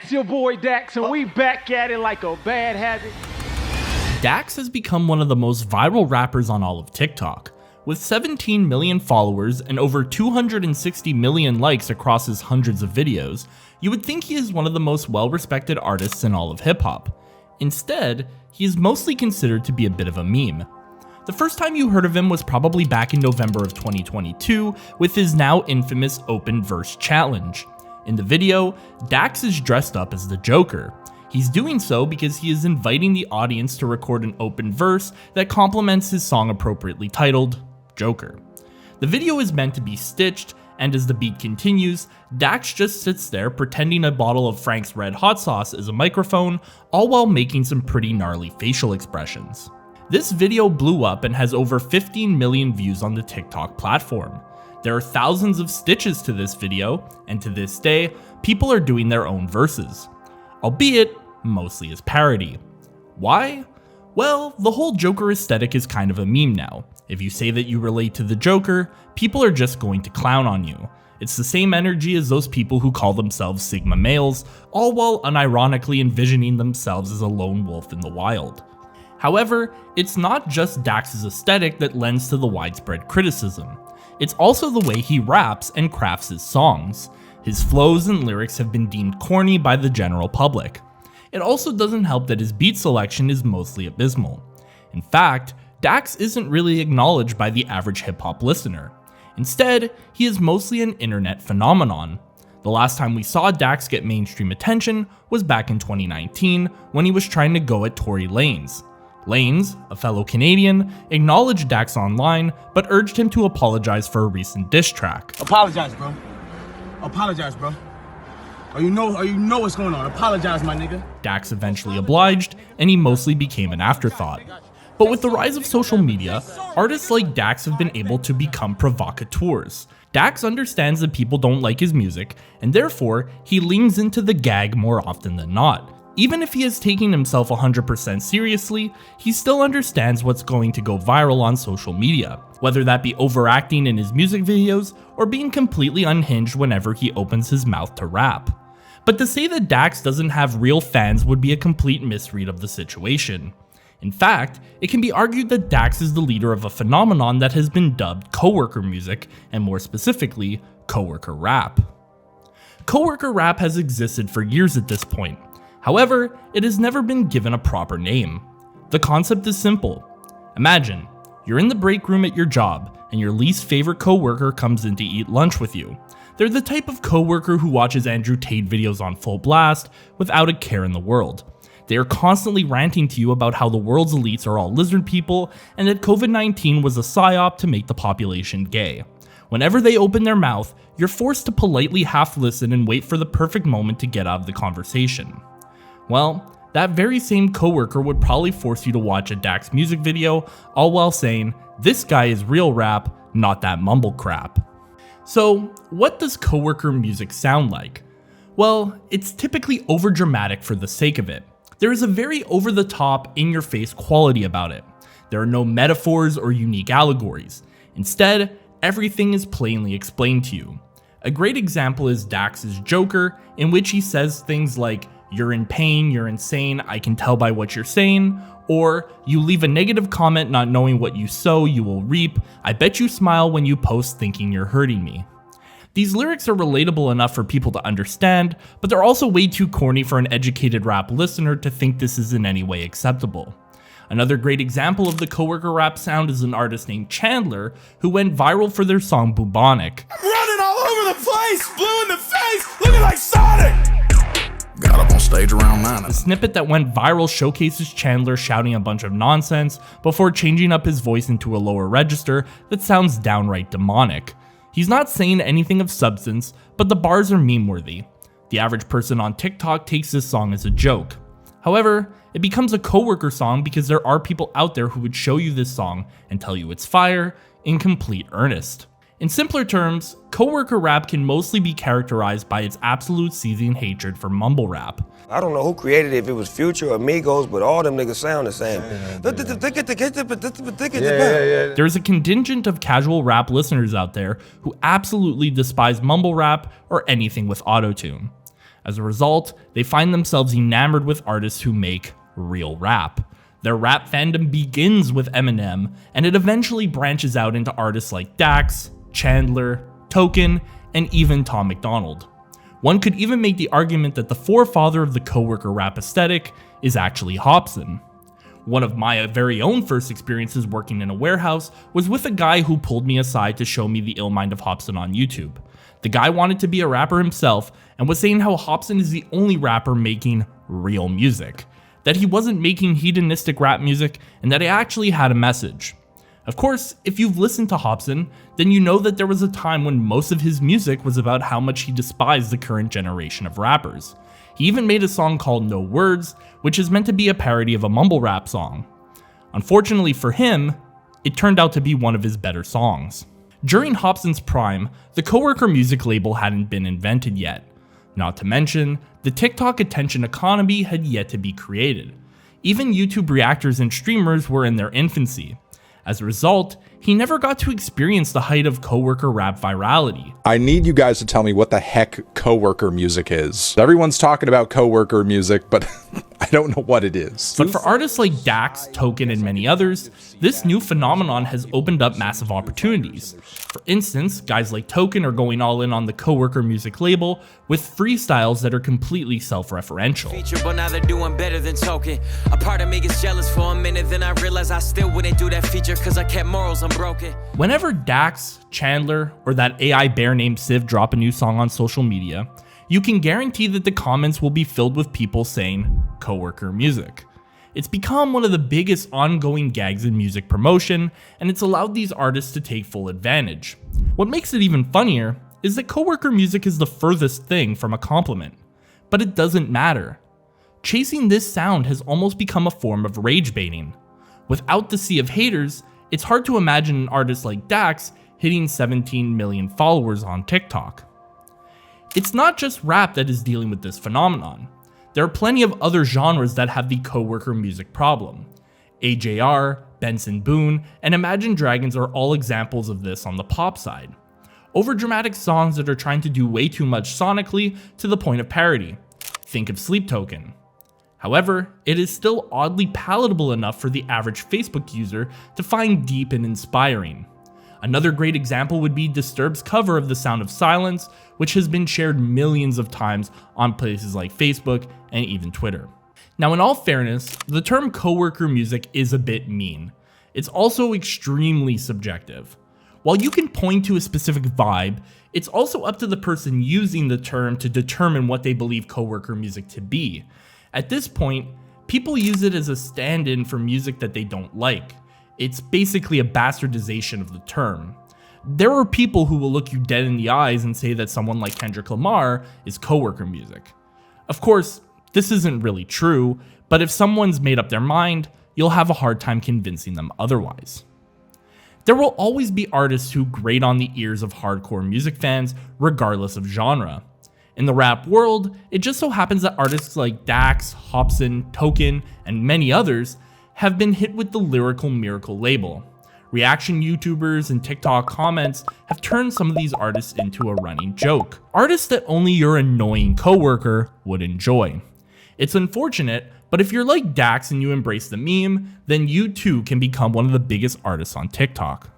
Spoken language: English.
It's your boy Dax, and we back at it like a bad habit. Dax has become one of the most viral rappers on all of TikTok. With 17 million followers and over 260 million likes across his hundreds of videos, you would think he is one of the most well-respected artists in all of hip-hop. Instead, he is mostly considered to be a bit of a meme. The first time you heard of him was probably back in November of 2022 with his now infamous open verse challenge. In the video, Dax is dressed up as the Joker. He's doing so because he is inviting the audience to record an open verse that complements his song appropriately titled Joker. The video is meant to be stitched, and as the beat continues, Dax just sits there pretending a bottle of Frank's Red Hot Sauce is a microphone, all while making some pretty gnarly facial expressions. This video blew up and has over 15 million views on the TikTok platform. There are thousands of stitches to this video, and to this day, people are doing their own verses, albeit mostly as parody. Why? Well, the whole Joker aesthetic is kind of a meme now. If you say that you relate to the Joker, people are just going to clown on you. It's the same energy as those people who call themselves Sigma males, all while unironically envisioning themselves as a lone wolf in the wild. However, it's not just Dax's aesthetic that lends to the widespread criticism. It's also the way he raps and crafts his songs. His flows and lyrics have been deemed corny by the general public. It also doesn't help that his beat selection is mostly abysmal. In fact, Dax isn't really acknowledged by the average hip-hop listener. Instead, he is mostly an internet phenomenon. The last time we saw Dax get mainstream attention was back in 2019 when he was trying to go at Tory Lanez. Lanez, a fellow Canadian, acknowledged Dax online, but urged him to apologize for a recent diss track. Apologize, bro. Apologize, bro. Or you know what's going on. Apologize, my nigga. Dax eventually obliged, and he mostly became an afterthought. But with the rise of social media, artists like Dax have been able to become provocateurs. Dax understands that people don't like his music, and therefore, he leans into the gag more often than not. Even if he is taking himself 100% seriously, he still understands what's going to go viral on social media, whether that be overacting in his music videos or being completely unhinged whenever he opens his mouth to rap. But to say that Dax doesn't have real fans would be a complete misread of the situation. In fact, it can be argued that Dax is the leader of a phenomenon that has been dubbed coworker music, and more specifically, coworker rap. Coworker rap has existed for years at this point. However, it has never been given a proper name. The concept is simple. Imagine, you're in the break room at your job, and your least favorite coworker comes in to eat lunch with you. They're the type of coworker who watches Andrew Tate videos on full blast without a care in the world. They are constantly ranting to you about how the world's elites are all lizard people and that COVID-19 was a psyop to make the population gay. Whenever they open their mouth, you're forced to politely half listen and wait for the perfect moment to get out of the conversation. Well, that very same coworker would probably force you to watch a Dax music video, all while saying, "This guy is real rap, not that mumble crap." So, what does coworker music sound like? Well, it's typically overdramatic for the sake of it. There is a very over-the-top, in-your-face quality about it. There are no metaphors or unique allegories. Instead, everything is plainly explained to you. A great example is Dax's Joker, in which he says things like, "You're in pain, you're insane, I can tell by what you're saying," or "You leave a negative comment not knowing what you sow, you will reap, I bet you smile when you post thinking you're hurting me." These lyrics are relatable enough for people to understand, but they're also way too corny for an educated rap listener to think this is in any way acceptable. Another great example of the coworker rap sound is an artist named Chandler, who went viral for their song Bubonic. I'm running all over the place, blue in the face, looking like Sonic! Got up on stage around 9. The snippet that went viral showcases Chandler shouting a bunch of nonsense before changing up his voice into a lower register that sounds downright demonic. He's not saying anything of substance, but the bars are meme-worthy. The average person on TikTok takes this song as a joke. However, it becomes a coworker song because there are people out there who would show you this song and tell you it's fire in complete earnest. In simpler terms, coworker rap can mostly be characterized by its absolute seething hatred for mumble rap. I don't know who created it, if it was Future or Migos, but all them niggas sound the same. There's a contingent of casual rap listeners out there who absolutely despise mumble rap or anything with autotune. As a result, they find themselves enamored with artists who make real rap. Their rap fandom begins with Eminem, and it eventually branches out into artists like Dax, Chandler, Token, and even Tom MacDonald. One could even make the argument that the forefather of the coworker rap aesthetic is actually Hopsin. One of my very own first experiences working in a warehouse was with a guy who pulled me aside to show me the ill mind of Hopsin on YouTube. The guy wanted to be a rapper himself and was saying how Hopsin is the only rapper making real music, that he wasn't making hedonistic rap music, and that he actually had a message. Of course, if you've listened to Hopsin, then you know that there was a time when most of his music was about how much he despised the current generation of rappers. He even made a song called No Words, which is meant to be a parody of a mumble rap song. Unfortunately for him, it turned out to be one of his better songs. During Hopsin's prime, the coworker music label hadn't been invented yet. Not to mention, the TikTok attention economy had yet to be created. Even YouTube reactors and streamers were in their infancy. As a result, he never got to experience the height of coworker rap virality. I need you guys to tell me what the heck coworker music is. Everyone's talking about coworker music, but I don't know what it is. But for artists like Dax, Token, and many others, this new phenomenon has opened up massive opportunities. For instance, guys like Token are going all in on the coworker music label with freestyles that are completely self-referential. But now they're doing better than Token. A part of me gets jealous for a minute, then I realize I still wouldn't do that feature cause I kept morals unbroken. Whenever Dax, Chandler, or that AI bear named Civ drop a new song on social media, you can guarantee that the comments will be filled with people saying coworker music. It's become one of the biggest ongoing gags in music promotion, and it's allowed these artists to take full advantage. What makes it even funnier is that coworker music is the furthest thing from a compliment, but it doesn't matter. Chasing this sound has almost become a form of rage baiting. Without the sea of haters, it's hard to imagine an artist like Dax hitting 17 million followers on TikTok. It's not just rap that is dealing with this phenomenon. There are plenty of other genres that have the coworker music problem. AJR, Benson Boone, and Imagine Dragons are all examples of this on the pop side. Overdramatic songs that are trying to do way too much sonically to the point of parody. Think of Sleep Token. However, it is still oddly palatable enough for the average Facebook user to find deep and inspiring. Another great example would be Disturbed's cover of The Sound of Silence, which has been shared millions of times on places like Facebook and even Twitter. Now, in all fairness, the term coworker music is a bit mean. It's also extremely subjective. While you can point to a specific vibe, it's also up to the person using the term to determine what they believe coworker music to be. At this point, people use it as a stand-in for music that they don't like. It's basically a bastardization of the term. There are people who will look you dead in the eyes and say that someone like Kendrick Lamar is coworker music. Of course, this isn't really true, but if someone's made up their mind, you'll have a hard time convincing them otherwise. There will always be artists who grate on the ears of hardcore music fans, regardless of genre. In the rap world, it just so happens that artists like Dax, Hopsin, Token, and many others have been hit with the lyrical miracle label. Reaction YouTubers and TikTok comments have turned some of these artists into a running joke. Artists that only your annoying coworker would enjoy. It's unfortunate, but if you're like Dax and you embrace the meme, then you too can become one of the biggest artists on TikTok.